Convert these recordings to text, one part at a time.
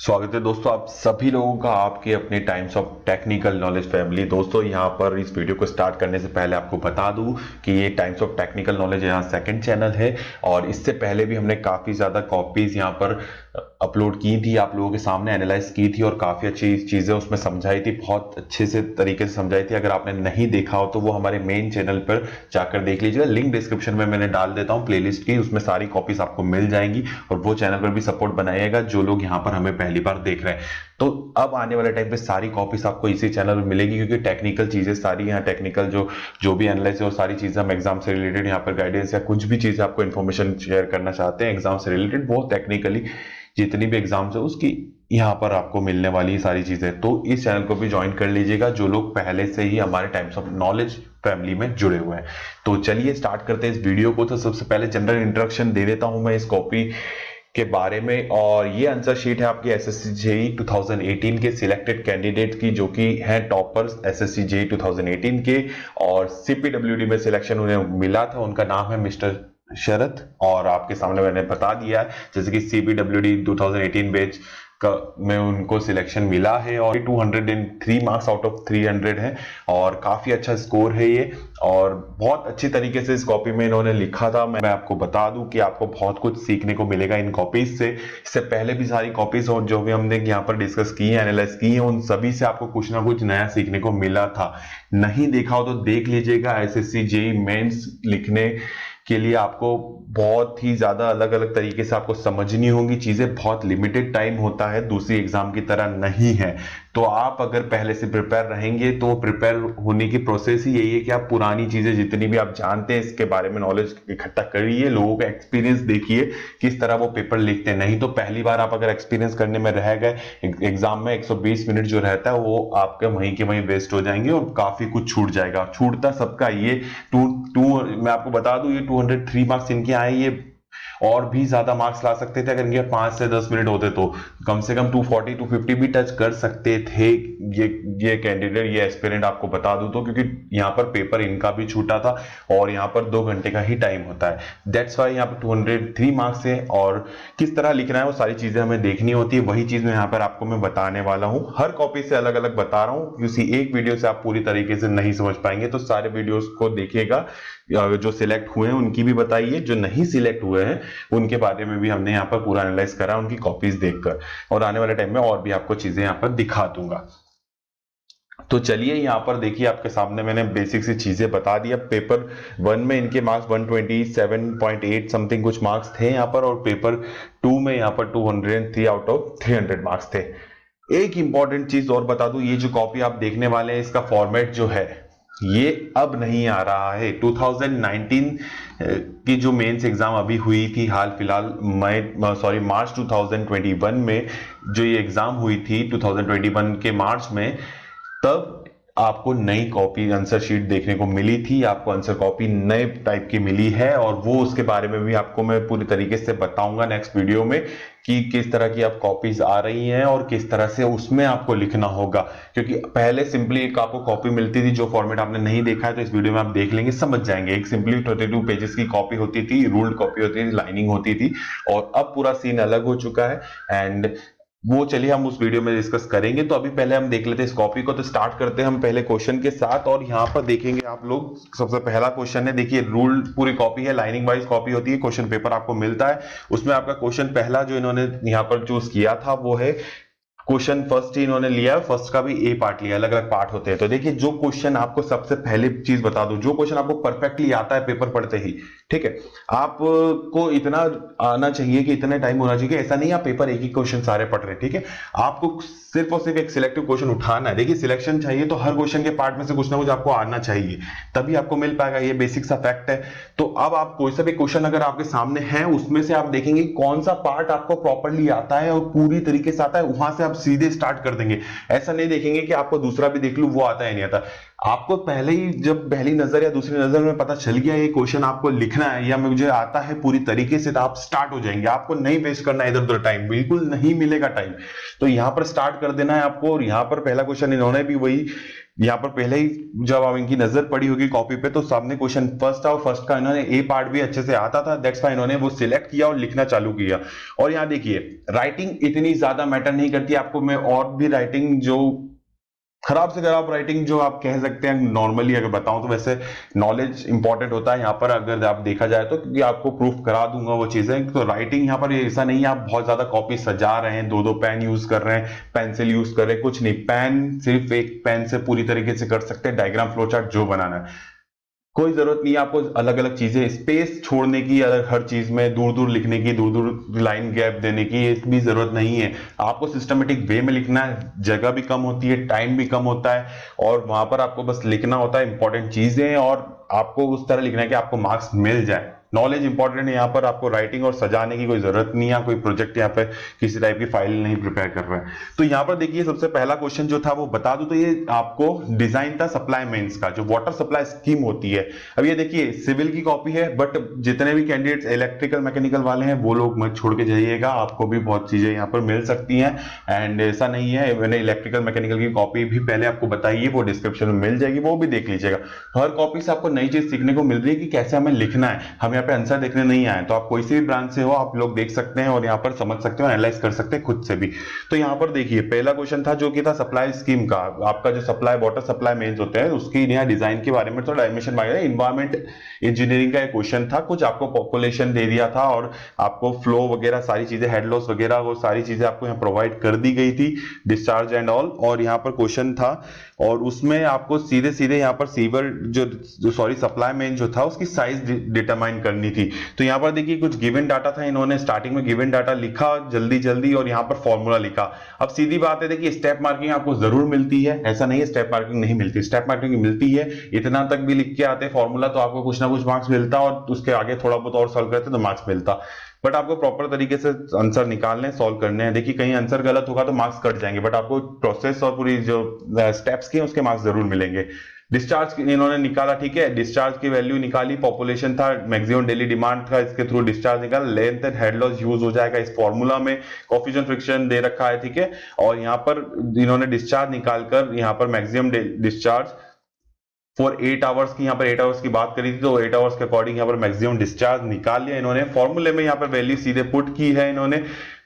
स्वागत है दोस्तों आप सभी लोगों का आपके अपने times of technical knowledge family. दोस्तों यहाँ पर इस वीडियो को स्टार्ट करने से पहले आपको बता दूं कि ये टाइम्स ऑफ टेक्निकल नॉलेज यहाँ सेकंड चैनल है और इससे पहले भी हमने काफ़ी ज़्यादा कॉपीज यहाँ पर अपलोड की थी, आप लोगों के सामने एनालाइज की थी और काफ़ी अच्छी चीज़ें उसमें समझाई थी, बहुत अच्छे से तरीके से समझाई थी। अगर आपने नहीं देखा हो तो वो हमारे मेन चैनल पर जाकर देख लीजिएगा, लिंक डिस्क्रिप्शन में मैंने डाल देता हूँ प्लेलिस्ट की, उसमें सारी कॉपीज आपको मिल जाएंगी और वो चैनल पर भी सपोर्ट बनाइएगा जो लोग यहाँ पर हमें पहली बार देख रहे हैं। तो अब आने वाले टाइम पे सारी कॉपीज आपको इसी चैनल पर मिलेगी क्योंकि टेक्निकल चीजें सारी यहाँ टेक्निकल जो भी एनालिसिस और सारी चीजें हम एग्जाम से रिलेटेड यहाँ पर गाइडेंस या कुछ भी चीजें आपको इन्फॉर्मेशन शेयर करना चाहते हैं एग्जाम से रिलेटेड, वो टेक्निकली जितनी भी एग्जाम्स है उसकी यहाँ पर आपको मिलने वाली सारी चीजें। तो इस चैनल को भी ज्वाइन कर लीजिएगा जो लोग पहले से ही हमारे टाइम्स ऑफ नॉलेज फैमिली में जुड़े हुए हैं। तो चलिए स्टार्ट करते हैं इस वीडियो को। तो सबसे पहले जनरल इंट्रोडक्शन दे देता हूं मैं इस कॉपी के बारे में, और ये आंसर शीट है आपकी एसएससी जेईई 2018 के सिलेक्टेड कैंडिडेट की जो कि हैं टॉपर्स एसएससी जेईई 2018 के, और सीपीडब्ल्यूडी में सिलेक्शन उन्हें मिला था। उनका नाम है मिस्टर शरद और आपके सामने मैंने बता दिया है जैसे कि सीपीडब्ल्यूडी 2018 बैच में उनको सिलेक्शन मिला है और 203 मार्क्स आउट ऑफ 300 है और काफी अच्छा स्कोर है ये, और बहुत अच्छी तरीके से इस कॉपी में इन्होंने लिखा था। मैं आपको बता दूं कि आपको बहुत कुछ सीखने को मिलेगा इन कॉपीज से। इससे पहले भी सारी कॉपीज और जो भी हमने यहाँ पर डिस्कस की है, एनालाइज की है, उन सभी से आपको कुछ ना कुछ नया सीखने को मिला था। नहीं देखा हो तो देख लीजिएगा। एसएससी जेईई मेंस लिखने के लिए आपको बहुत ही ज्यादा अलग अलग तरीके से आपको समझनी होंगी चीजें, बहुत लिमिटेड टाइम होता है, दूसरी एग्जाम की तरह नहीं है। तो आप अगर पहले से प्रिपेयर रहेंगे तो प्रिपेयर होने की प्रोसेस ही यही है कि आप पुरानी चीजें जितनी भी आप जानते हैं इसके बारे में नॉलेज इकट्ठा करिए, लोगों का एक्सपीरियंस देखिए किस तरह वो पेपर लिखते हैं। नहीं तो पहली बार आप अगर एक्सपीरियंस करने में रह गए, एग्जाम में 120 मिनट जो रहता है वो आपके वहीं के वहीं वेस्ट हो जाएंगे और काफी कुछ छूट जाएगा। छूटता सबका ये टू टू मैं आपको बता दूं ये 203 मार्क्स इनके आए, ये और भी ज्यादा मार्क्स ला सकते थे अगर इनके 5 से 10 मिनट होते तो कम से कम 240 250 भी टच कर सकते थे ये कैंडिडेट, ये एस्पिरेंट। आपको बता दूं तो क्योंकि यहाँ पर पेपर इनका भी छूटा था और यहाँ पर 2 घंटे का ही टाइम होता है, दैट्स वाई यहाँ पर 203 मार्क्स है। और किस तरह लिखना है वो सारी चीजें हमें देखनी होती है, वही चीज मैं यहाँ पर आपको मैं बताने वाला हूँ। हर कॉपी से अलग अलग बता रहा हूँ, किसी एक वीडियो से आप पूरी तरीके से नहीं समझ पाएंगे, तो सारे वीडियोस को देखिएगा। जो सिलेक्ट हुए हैं उनकी भी बताइए, जो नहीं सिलेक्ट हुए हैं उनके बारे में भी हमने यहाँ पर पूरा एनालाइज करा उनकी कॉपीज देखकर, और आने वाले टाइम में और भी आपको चीजें यहाँ पर दिखा दूंगा। तो चलिए यहाँ पर देखिए, आपके सामने मैंने बेसिक सी चीजें बता दी। अब पेपर 1 में इनके मार्क्स 127.8 समथिंग कुछ मार्क्स थे यहाँ पर, और पेपर 2 में यहाँ पर 203 आउट ऑफ 300 मार्क्स थे। एक इंपॉर्टेंट चीज और बता दूं, ये जो कॉपी आप देखने वाले हैं इसका फॉर्मेट जो है ये अब नहीं आ रहा है। 2019 की जो मेंस एग्जाम अभी हुई थी हाल फिलहाल मार्च 2021 में जो ये एग्जाम हुई थी 2021 के मार्च में, तब आपको नई कॉपी आंसर शीट देखने को मिली थी, आपको आंसर कॉपी नए टाइप की मिली है, और वो उसके बारे में भी आपको मैं पूरी तरीके से बताऊंगा नेक्स्ट वीडियो में कि किस तरह की आप कॉपीज आ रही हैं और किस तरह से उसमें आपको लिखना होगा। क्योंकि पहले सिंपली एक आपको कॉपी मिलती थी, जो फॉर्मेट आपने नहीं देखा है तो इस वीडियो में आप देख लेंगे, समझ जाएंगे। एक सिंपली 32 पेजेस की कॉपी होती थी, रूल्ड कॉपी होती थी, लाइनिंग होती थी, और अब पूरा सीन अलग हो चुका है। एंड वो चलिए हम उस वीडियो में डिस्कस करेंगे। तो अभी पहले हम देख लेते हैं इस कॉपी को। तो स्टार्ट करते हैं हम पहले क्वेश्चन के साथ, और यहाँ पर देखेंगे आप लोग सबसे पहला क्वेश्चन है, देखिए रूल पूरी कॉपी है, लाइनिंग वाइज कॉपी होती है, क्वेश्चन पेपर आपको मिलता है, उसमें आपका क्वेश्चन पहला जो इन्होंने यहाँ पर चूज किया था वो है क्वेश्चन फर्स्ट ही इन्होंने लिया, फर्स्ट का भी ए पार्ट लिया, अलग अलग पार्ट होते हैं। तो देखिए जो क्वेश्चन आपको सबसे पहले चीज बता दूं, जो क्वेश्चन आपको परफेक्टली आता है पेपर पढ़ते ही, ठीक है, आपको इतना आना चाहिए कि इतना टाइम होना चाहिए, ऐसा नहीं आप पेपर एक ही क्वेश्चन सारे पढ़ रहे, ठीक है, आपको सिर्फ और सिर्फ एक सिलेक्टिव क्वेश्चन उठाना है। देखिए सिलेक्शन चाहिए तो हर क्वेश्चन के पार्ट में से कुछ ना कुछ आपको आना चाहिए, तभी आपको मिल पाएगा, ये बेसिक सा फैक्ट है। तो अब आप कोई सा भी क्वेश्चन अगर आपके सामने है उसमें से आप देखेंगे कौन सा पार्ट आपको प्रॉपर्ली आता है और पूरी तरीके से आता है, वहां से आप सीधे स्टार्ट कर देंगे। ऐसा नहीं देखेंगे कि आपको दूसरा भी देख लूं वो आता है नहीं आता। आपको पहले ही जब पहली नजर या दूसरी नजर में पता चल गया ये क्वेश्चन आपको लिखना है या मुझे आता है पूरी तरीके से, तो आप स्टार्ट हो जाएंगे। आपको नहीं वेस्ट करना है इधर उधर टाइम, बिल्कुल नहीं मिलेगा टाइम। तो यहां पर स्टार्ट कर देना है आपको। और यहां पर पहला क्वेश्चन इन्होंने भी वही, यहाँ पर पहले ही जब आप इनकी नजर पड़ी होगी कॉपी पे तो सामने क्वेश्चन फर्स्ट था, और फर्स्ट का इन्होंने ए पार्ट भी अच्छे से आता था, दैट्स व्हाई इन्होंने वो सिलेक्ट किया और लिखना चालू किया। और यहाँ देखिए राइटिंग इतनी ज्यादा मैटर नहीं करती, आपको मैं और भी राइटिंग जो खराब से खराब राइटिंग जो आप कह सकते हैं नॉर्मली अगर बताऊं तो, वैसे नॉलेज इंपॉर्टेंट होता है यहाँ पर अगर आप देखा जाए तो, क्योंकि आपको प्रूफ करा दूंगा वो चीजें। तो राइटिंग यहाँ पर ऐसा नहीं है आप बहुत ज्यादा कॉपी सजा रहे हैं, दो दो पेन यूज कर रहे हैं, पेंसिल यूज कर रहे हैं, कुछ नहीं। पेन सिर्फ एक पेन से पूरी तरीके से कर सकते हैं डायग्राम फ्लो चार्ट जो बनाना है। कोई जरूरत नहीं है आपको अलग अलग चीजें स्पेस छोड़ने की, अलग हर चीज में दूर दूर लिखने की, दूर दूर लाइन गैप देने की, इसकी जरूरत नहीं है। आपको सिस्टमेटिक वे में लिखना है, जगह भी कम होती है, टाइम भी कम होता है, और वहां पर आपको बस लिखना होता है इंपॉर्टेंट चीजें, और आपको उस तरह लिखना है कि आपको मार्क्स मिल जाए। नॉलेज इंपॉर्टेंट है यहाँ पर, आपको राइटिंग और सजाने की कोई जरूरत नहीं है, कोई प्रोजेक्ट यहाँ पे किसी टाइप की फाइल नहीं प्रिपेयर कर रहा है। तो यहाँ पर देखिए सबसे पहला क्वेश्चन जो था वो बता दूं तो ये आपको डिजाइन था सप्लाई मेंस का, जो वाटर सप्लाई स्कीम होती है। अब ये देखिए सिविल की कॉपी है, बट जितने भी कैंडिडेट्स इलेक्ट्रिकल मैकेनिकल वाले हैं वो लोग मत छोड़ के जाइएगा, आपको भी बहुत चीजें यहाँ पर मिल सकती हैं। एंड ऐसा नहीं है, मैंने इलेक्ट्रिकल मैकेनिकल की कॉपी भी पहले आपको बताई है, वो डिस्क्रिप्शन में मिल जाएगी, वो भी देख लीजिएगा। हर कॉपी से आपको नई चीज सीखने को मिल रही है कि कैसे हमें लिखना है। हम यहाँ पे आंसर देखने नहीं आए, तो आप कोई सी भी ब्रांच से हो आप लोग देख सकते हैं और यहाँ पर समझ सकते हो, एनालाइज कर सकते हैं खुद से भी। तो यहाँ पर देखिए पहला क्वेश्चन था जो कि था सप्लाई स्कीम का, आपका जो सप्लाई वाटर सप्लाई मेन्स होते हैं उसकी यहाँ डिजाइन के बारे में थोड़ा डायमेंशन मांगा है। इन्वायरमेंट इंजीनियरिंग का एक क्वेश्चन था, कुछ आपको पॉपुलेशन दे दिया था और आपको फ्लो वगैरह सारी चीजें, हेड लॉस वगैरह वो सारी चीजें आपको यहाँ प्रोवाइड कर दी गई थी, डिस्चार्ज एंड ऑल। और यहाँ पर क्वेश्चन था और उसमें आपको सीधे सीधे यहाँ पर सीवर जो सॉरी सप्लाई मेन जो था उसकी साइज डिटरमाइन करनी थी। तो यहाँ पर देखिए कुछ गिवन डाटा था, इन्होंने स्टार्टिंग में गिवन डाटा लिखा जल्दी जल्दी और यहाँ पर फॉर्मूला लिखा। अब सीधी बात है देखिए स्टेप मार्किंग आपको जरूर मिलती है, ऐसा नहीं है स्टेप मार्किंग नहीं मिलती, स्टेप मार्किंग मिलती है। इतना तक भी लिख के आते फॉर्मूला तो आपको कुछ ना कुछ मार्क्स मिलता, और उसके आगे थोड़ा बहुत और सॉल्व करते तो मार्क्स मिलता। बट आपको प्रॉपर तरीके से आंसर निकालने सॉल्व करने हैं। देखिए कहीं आंसर गलत होगा तो मार्क्स कट जाएंगे, बट आपको प्रोसेस और पूरी जो स्टेप्स की उसके मार्क्स जरूर मिलेंगे। डिस्चार्ज इन्होंने निकाला, ठीक है, डिस्चार्ज की वैल्यू निकाली, पॉपुलेशन था, मैक्सिमम डेली डिमांड था, इसके थ्रू डिस्चार्ज निकाला, length and head loss use हो जाएगा इस फॉर्मूला में, कोफिशिएंट फ्रिक्शन दे रखा है, ठीक है। और यहाँ पर इन्होंने डिस्चार्ज निकालकर यहाँ पर मैक्सिमम डिस्चार्ज फॉर 8 आवर्स की, यहाँ पर 8 आवर्स की बात करी थी तो 8 आवर्स के अकॉर्डिंग यहाँ पर मैक्सिमम डिस्चार्ज निकाल लिया इन्होंने। फॉर्मूले में यहाँ पर वैल्यू सीधे पुट की है इन्होंने,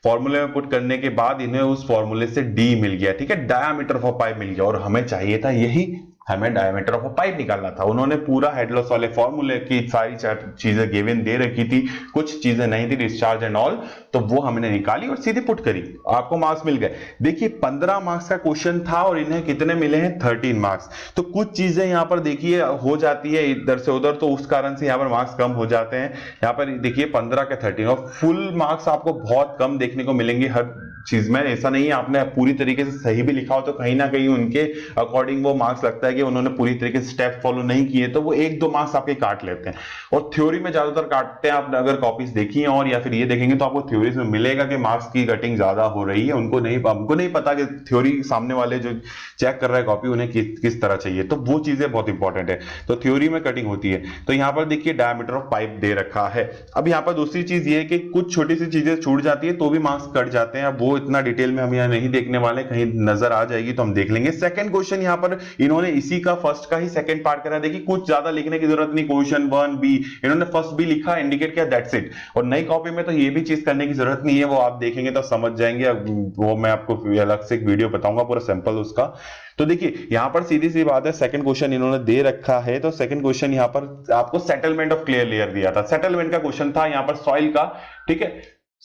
फॉर्मूले में पुट करने के बाद इन्हें उस फॉर्मूले से डी मिल गया, ठीक है, डायामीटर ऑफ पाइप मिल गया। और हमें चाहिए था यही, हमें डायमीटर ऑफ पाइप निकालना था। उन्होंने पूरा हेड लॉस वाले फॉर्मूले की सारी चीजें गिवन दे रखी थी, कुछ चीजें नहीं थी, डिस्चार्ज एंड ऑल, तो वो हमने निकाली और सीधे पुट करी, आपको मार्क्स मिल गए। देखिए 15 मार्क्स का क्वेश्चन था और इन्हें कितने मिले हैं 13 मार्क्स। तो कुछ चीजें यहाँ पर देखिए हो जाती है इधर से उधर, तो उस कारण से यहाँ पर मार्क्स कम हो जाते हैं। यहाँ पर देखिए 15 के 13 और फुल मार्क्स आपको बहुत कम देखने को मिलेंगे हर चीज में। ऐसा नहीं है आपने पूरी तरीके से सही भी लिखा हो तो कहीं ना कहीं उनके अकॉर्डिंग वो मार्क्स लगता है कि उन्होंने पूरी तरीके से स्टेप फॉलो नहीं किए, तो वो 1-2 मार्क्स आपके काट लेते हैं। और थ्योरी में ज्यादातर काटते हैं, आपने अगर कॉपीज देखी है और या फिर ये देखेंगे तो आपको थ्योरीज में मिलेगा कि मार्क्स की कटिंग ज्यादा हो रही है। उनको नहीं पता कि थ्योरी सामने वाले जो चेक कर रहा है कॉपी उन्हें किस तरह चाहिए, तो वो चीजें बहुत इंपॉर्टेंट है। तो थ्योरी में कटिंग होती है। तो यहाँ पर देखिए डायमीटर ऑफ पाइप दे रखा है। अब यहाँ पर दूसरी चीज ये है कि कुछ छोटी सी चीजें छूट जाती है तो भी मार्क्स कट जाते हैं। अब वो इतना डिटेल में हम यहाँ नहीं देखने वाले, कहीं नजर आ जाएगी तो हम देख लेंगे। सेकंड क्वेश्चन यहाँ पर इन्होंने इसी का फर्स्ट का ही सेकंड पार्ट करा। देखिए कुछ ज्यादा लिखने की जरूरत नहीं, क्वेश्चन 1 बी इन्होंने फर्स्ट बी लिखा, इंडिकेट किया, दैट्स इट। और नई कॉपी में तो ये भी चीज करने की जरूरत नहीं है, वो आप देखेंगे तो समझ जाएंगे। वो मैं आपको अलग से एक वीडियो बताऊंगा पूरा सैंपल उसका। तो देखिए यहां पर सीधी सी बात है, सेकंड क्वेश्चन इन्होंने दे रखा है। तो सेकंड क्वेश्चन यहां पर आपको सेटलमेंट ऑफ क्लियर लेयर दिया था, सेटलमेंट का क्वेश्चन था यहां पर सॉइल का, ठीक है,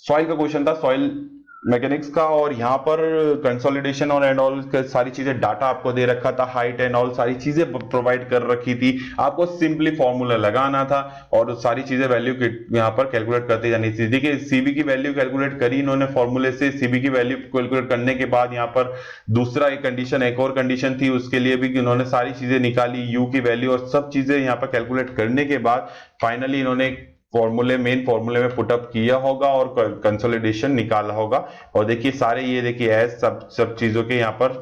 सॉइल का क्वेश्चन था, सॉइल मैकेनिक्स का। और यहाँ पर कंसोलिडेशन और एंड ऑल सारी चीजें डाटा आपको दे रखा था, हाइट एंड ऑल सारी चीजें प्रोवाइड कर रखी थी। आपको सिंपली फॉर्मूला लगाना था और सारी चीजें वैल्यू यहाँ पर कैलकुलेट करते जानी थी। देखिए सीबी की वैल्यू कैलकुलेट करी इन्होंने फॉर्मूले से, सीबी की वैल्यू कैलकुलेट करने के बाद यहाँ पर दूसरा एक कंडीशन, एक और कंडीशन थी, उसके लिए भी इन्होंने सारी चीजें निकाली, यू की वैल्यू और सब चीजें यहाँ पर कैलकुलेट करने के बाद फाइनली इन्होंने मेन फॉर्मूले में पुटअप किया होगा और कंसोलिडेशन निकाला होगा। और देखिए सारे ये देखिए एज सब चीजों के यहाँ पर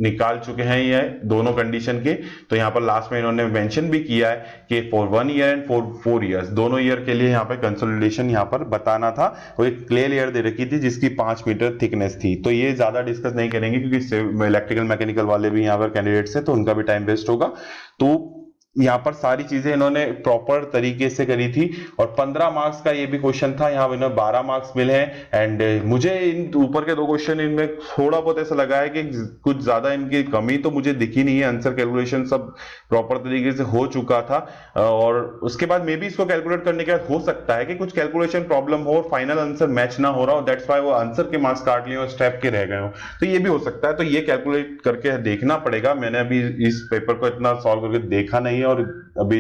निकाल चुके हैं ये दोनों कंडीशन के। तो यहाँ पर लास्ट में इन्होंने मेंशन भी किया है कि for 1 year and for 4 years, दोनों ईयर के लिए यहाँ पे कंसोलिडेशन यहाँ पर बताना था। और एक क्ले लेयर दे रखी थी जिसकी 5 मीटर थिकनेस थी। तो ये ज्यादा डिस्कस नहीं करेंगे क्योंकि इलेक्ट्रिकल मैकेनिकल वाले भी यहाँ पर कैंडिडेट्स हैं, तो उनका भी टाइम वेस्ट होगा। तो यहाँ पर सारी चीजें इन्होंने प्रॉपर तरीके से करी थी। और 15 मार्क्स का ये भी क्वेश्चन था, यहाँ इन्हें 12 मार्क्स मिले हैं। एंड मुझे इन ऊपर के 2 क्वेश्चन इनमें थोड़ा बहुत ऐसा लगा है कि कुछ ज्यादा इनकी कमी तो मुझे दिखी नहीं है। आंसर कैलकुलेशन सब प्रॉपर तरीके से हो चुका था। और उसके बाद मे भी इसको कैलकुलेट करने के बाद हो सकता है कि कुछ कैलकुलेशन प्रॉब्लम हो और फाइनल आंसर मैच ना हो रहा हो, दैट्स वाई वो आंसर के मार्क्स काट लिए और स्टेप के रह गए हो। तो ये भी हो सकता है। तो ये कैलकुलेट करके देखना पड़ेगा। मैंने अभी इस पेपर को इतना सॉल्व करके देखा नहीं है, और अभी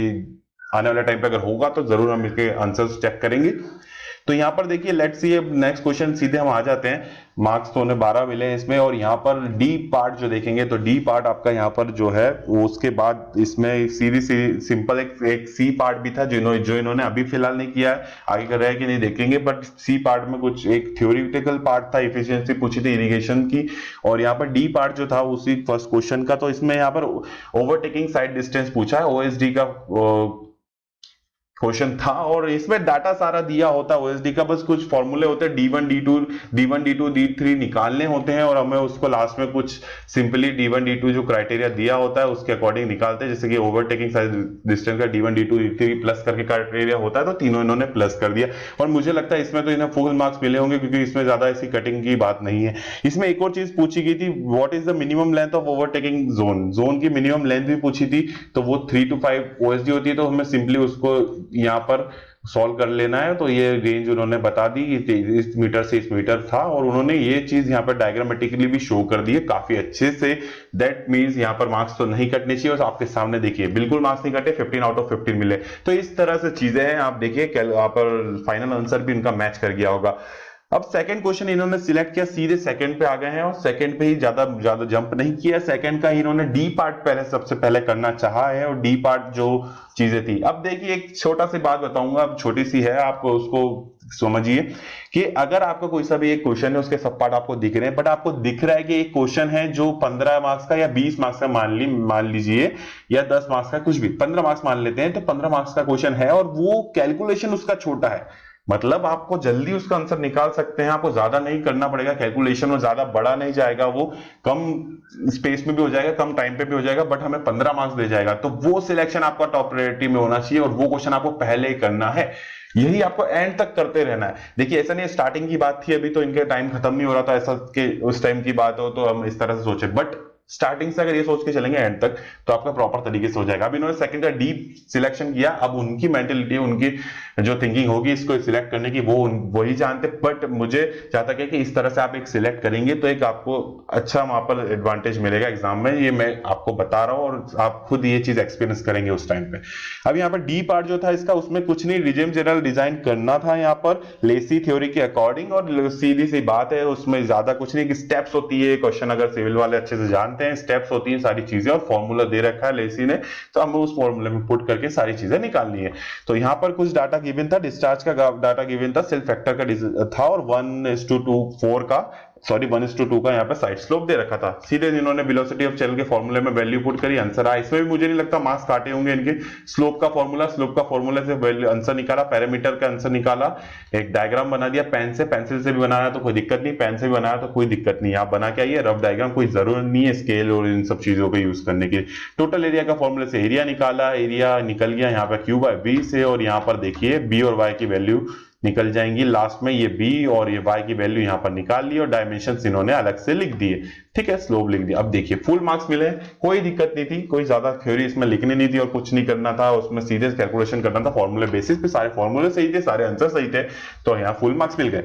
आने वाले टाइम पे अगर होगा तो जरूर हम इसके आंसर्स चेक करेंगे। तो यहाँ पर देखिए लेट्स सी, अब नेक्स्ट क्वेश्चन सीधे हम आ जाते हैं। मार्क्स तो उन्हें 12 मिले हैं इसमें। और यहाँ पर डी पार्ट जो देखेंगे तो डी पार्ट आपका यहाँ पर जो है वो, उसके बाद इसमें सीधी सिंपल एक सी पार्ट भी था जो इन्होंने अभी फिलहाल नहीं किया है, आगे कर रहा है कि नहीं देखेंगे। बट सी पार्ट में कुछ एक थ्योरेटिकल पार्ट था, इफिशियंसी पूछी थी इरिगेशन की। और यहाँ पर डी पार्ट जो था उसी फर्स्ट क्वेश्चन का, तो इसमें यहाँ पर ओवरटेकिंग साइड डिस्टेंस पूछा है, ओएसडी का क्वेश्चन था। और इसमें डाटा सारा दिया होता है ओएसडी का, बस कुछ फॉर्मूले होते हैं D1 D2 D3 निकालने होते हैं। और हमें उसको लास्ट में कुछ सिंपली D1 D2 जो क्राइटेरिया दिया होता है उसके अकॉर्डिंग निकालते हैं। जैसे कि ओवरटेकिंग साइड डिस्टेंस का D1 D2 D3 प्लस करके क्राइटेरिया होता है, तो तीनों इन्होंने प्लस कर दिया। और मुझे लगता है इसमें तो इन्हें फुल मार्क्स मिले होंगे क्योंकि इसमें ज्यादा ऐसी कटिंग की बात नहीं है। इसमें एक और चीज पूछी गई थी, what is the minimum length of overtaking zone की मिनिमम लेंथ भी पूछी थी। तो वो 3 to 5 ओएसडी होती है। तो हमें सिंपली उसको यहाँ पर सॉल्व कर लेना है। तो ये रेंज उन्होंने बता दी कि इस मीटर से इस मीटर था। और उन्होंने ये चीज यहाँ पर डायग्रामेटिकली भी शो कर दी है काफी अच्छे से। दैट मींस यहाँ पर मार्क्स तो नहीं कटने चाहिए। और आपके सामने देखिए बिल्कुल मार्क्स नहीं कटे, 15 आउट ऑफ 15 मिले। तो इस तरह से चीजें हैं। आप देखिए यहाँ पर फाइनल आंसर भी इनका मैच कर गया होगा। अब सेकंड क्वेश्चन इन्होंने सिलेक्ट किया, सीधे सेकंड पे आ गए हैं। और सेकंड पे ही ज्यादा जंप नहीं किया, सेकंड का ही इन्होंने डी पार्ट पहले सबसे पहले करना चाहा है। और डी पार्ट जो चीजें थी, अब देखिए एक छोटा सी बात बताऊंगा, अब छोटी सी है, आप उसको समझिए कि अगर आपका कोई सा भी एक क्वेश्चन है उसके सब पार्ट आपको दिख रहे हैं, बट आपको दिख रहा है कि एक क्वेश्चन है जो 15 मार्क्स का या 20 मार्क्स का मान लीजिए, या 10 मार्क्स का, कुछ भी 15 मार्क्स मान लेते हैं, तो 15 मार्क्स का क्वेश्चन है और वो कैलकुलेशन उसका छोटा है, मतलब आपको जल्दी उसका आंसर निकाल सकते हैं, आपको ज्यादा नहीं करना पड़ेगा कैलकुलेशन, और ज्यादा बड़ा नहीं जाएगा, वो कम स्पेस में भी हो जाएगा, कम टाइम पे भी हो जाएगा, बट हमें 15 मार्क्स दे जाएगा। तो वो सिलेक्शन आपका टॉप प्रायोरिटी में होना चाहिए और वो क्वेश्चन आपको पहले ही करना है। यही आपको एंड तक करते रहना है। देखिए ऐसा नहीं, स्टार्टिंग की बात थी, अभी तो इनके टाइम खत्म नहीं हो रहा था, ऐसा कि उस टाइम की बात हो तो हम इस तरह से सोचे, बट स्टार्टिंग से अगर ये सोच के चलेंगे एंड तक तो आपका प्रॉपर तरीके से हो जाएगा। अब इन्होंने सेकंड का डीप सिलेक्शन किया, अब उनकी मेंटेलिटी, उनकी जो थिंकिंग होगी इसको सिलेक्ट करने की, वो वही जानते, बट मुझे जहां तक है कि इस तरह से आप एक सिलेक्ट करेंगे तो एक आपको अच्छा वहां पर एडवांटेज मिलेगा एग्जाम में, ये मैं आपको बता रहा हूं और आप खुद ये चीज एक्सपीरियंस करेंगे उस टाइम पे। अब यहाँ पर डी पार्ट जो था इसका, उसमें कुछ नहीं, रिजिम जनरल डिजाइन करना था यहाँ पर लेसी थ्योरी के अकॉर्डिंग, और सीधी सी बात है उसमें ज्यादा कुछ नहीं, कि स्टेप्स होती है क्वेश्चन, अगर सिविल वाले अच्छे से जानते हैं स्टेप्स होती है सारी चीजें, और फॉर्मूला दे रखा है लेसी ने, तो हमें उस फॉर्मूले में पुट करके सारी चीजें निकालनी है। तो यहाँ पर कुछ डाटा गिवन था, डिस्चार्ज का डाटा गिवन था, सेल्फ फैक्टर का था, और 1:4 का 1:2 का यहाँ पे साइड स्लोप दे रखा था। सीधे इन्होंने वेलोसिटी ऑफ चैनल के फॉर्मूले में वैल्यू पुट करी, आंसर आया। इसमें भी मुझे नहीं लगता मार्क्स काटे होंगे इनके। स्लोप का फॉर्मूला से आंसर निकाला, पैरामीटर का आंसर निकाला, एक डायग्राम बना दिया पेन से, पेंसिल से भी बनाया तो कोई दिक्कत नहीं, पेन से भी बनाया तो कोई दिक्कत नहीं, आप बना के आइए रफ डायग्राम, कोई जरूरत नहीं है स्केल और इन सब चीजों का यूज करने की। टोटल एरिया का फॉर्मूले से एरिया निकाला, एरिया निकल गया यहाँ पे Q/V से, और यहाँ पर देखिए B और Y की वैल्यू निकल जाएंगी लास्ट में, ये B और ये Y की वैल्यू यहाँ पर निकाल ली, और डायमेंशंस इन्होंने अलग से लिख दिए, ठीक है, स्लोप लिख दिया। अब देखिए फुल मार्क्स मिले, कोई दिक्कत नहीं थी, कोई ज्यादा थ्योरी इसमें लिखनी नहीं थी और कुछ नहीं करना था, उसमें सीधे कैलकुलेशन करना था फॉर्मूले बेसिस पे, सारे फॉर्मूले सही थे, सारे आंसर सही थे, तो यहाँ फुल मार्क्स मिल गए।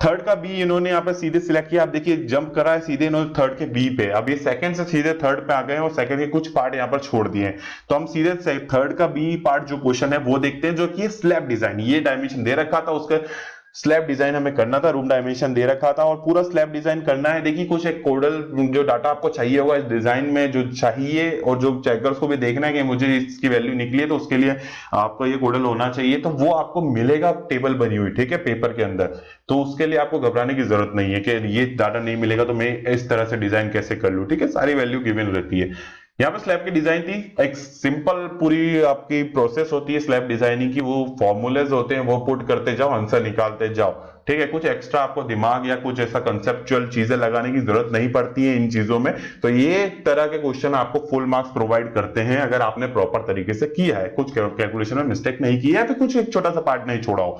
थर्ड का बी इन्होंने यहाँ पे सीधे सिलेक्ट किया, आप देखिए जंप करा है सीधे इन्होंने थर्ड के बी पे, अब ये सेकंड से सीधे थर्ड पे आ गए और सेकंड के कुछ पार्ट यहाँ पर छोड़ दिए हैं, तो हम सीधे थर्ड का बी पार्ट जो क्वेश्चन है वो देखते हैं, जो कि स्लैब डिजाइन, ये डायमेंशन दे रखा था उसका स्लैब डिजाइन हमें करना था, रूम डायमेंशन दे रखा था और पूरा स्लैब डिजाइन करना है। देखिए कुछ एक कोडल जो डाटा आपको चाहिए होगा इस डिजाइन में जो चाहिए, और जो चेकर्स को भी देखना है कि मुझे इसकी वैल्यू निकली है, तो उसके लिए आपको ये कोडल होना चाहिए, तो वो आपको मिलेगा टेबल बनी हुई, ठीक है, पेपर के अंदर। तो उसके लिए आपको घबराने की जरूरत नहीं है कि ये डाटा नहीं मिलेगा तो मैं इस तरह से डिजाइन कैसे कर लूं, ठीक है, सारी वैल्यू गिवन रहती है। यहाँ पे स्लैब की डिजाइन थी, एक सिंपल पूरी आपकी प्रोसेस होती है स्लैब डिजाइनिंग की, वो फॉर्मूलेज होते हैं वो पुट करते जाओ, आंसर निकालते जाओ, ठीक है। कुछ एक्स्ट्रा आपको दिमाग या कुछ ऐसा कंसेप्चुअल चीजें लगाने की जरूरत नहीं पड़ती है इन चीजों में। तो ये तरह के क्वेश्चन आपको फुल मार्क्स प्रोवाइड करते हैं अगर आपने प्रॉपर तरीके से किया है, कुछ कैलकुलेशन में मिस्टेक नहीं किया है, तो कुछ एक छोटा सा पार्ट नहीं छोड़ा हो,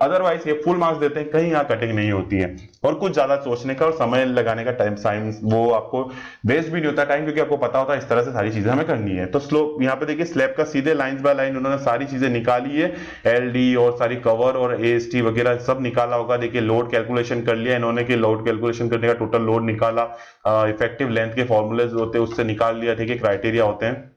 अदरवाइज ये फुल मार्क्स देते हैं, कहीं यहाँ कटिंग नहीं होती है। और कुछ ज्यादा सोचने का और समय लगाने का टाइम साइंस वो आपको वेस्ट भी नहीं होता टाइम, क्योंकि आपको पता होता है इस तरह से सारी चीजें हमें करनी है। तो स्लोप यहाँ पे देखिए स्लैब का सीधे लाइन बाय लाइन उन्होंने सारी चीजें निकाली है, एलडी और सारी कवर और एएसटी वगैरह सब निकाला होगा। देखिए लोड कैलकुलेशन कर लिया इन्होंने कि लोड कैलकुलेशन करने का टोटल लोड निकाला, इफेक्टिव लेंथ के फॉर्मूले होते हैं उससे निकाल लिया, ठीक है, क्राइटेरिया होते हैं।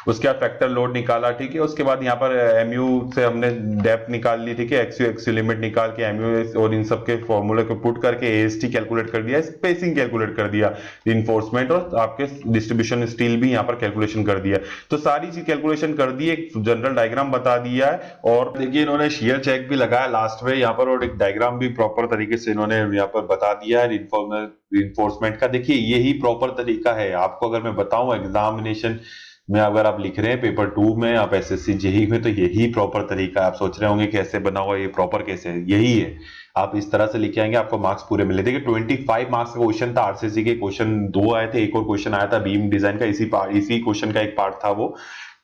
उसके बाद फैक्टर लोड निकाला, ठीक है। उसके बाद यहाँ पर एमयू से हमने डेप्थ निकाल ली, ठीक है, एक्सयू एक्सयू लिमिट निकाल के एमयू और इन सब के फॉर्मूले को पुट करके एएसटी कैलकुलेट कर दिया, स्पेसिंग कैलकुलेट कर दिया, इन्फोर्समेंट और आपके डिस्ट्रीब्यूशन स्टील भी यहाँ पर कैलकुलेशन कर दिया। तो सारी चीज कैलकुलेशन कर दी, एक जनरल डायग्राम बता दिया है। और देखिए इन्होंने शेयर चेक भी लगाया लास्ट में यहाँ पर, और एक डायग्राम भी प्रॉपर तरीके से इन्होंने यहाँ पर बता दिया है इन्फोर्समेंट का। देखिए यही प्रॉपर तरीका है। आपको अगर मैं बताऊं एग्जामिनेशन में अगर आप लिख रहे हैं पेपर 2 में, आप एसएससी जेई में, तो यही प्रॉपर तरीका है। आप सोच रहे होंगे कैसे बना हुआ, ये प्रॉपर कैसे है, यही है। आप इस तरह से लिखे आएंगे आपको मार्क्स पूरे मिले। देखिए 25 मार्क्स का क्वेश्चन था, आरसीसी के क्वेश्चन 2 आए थे, एक और क्वेश्चन आया था बीम डिजाइन का, इसी क्वेश्चन का एक पार्ट था वो।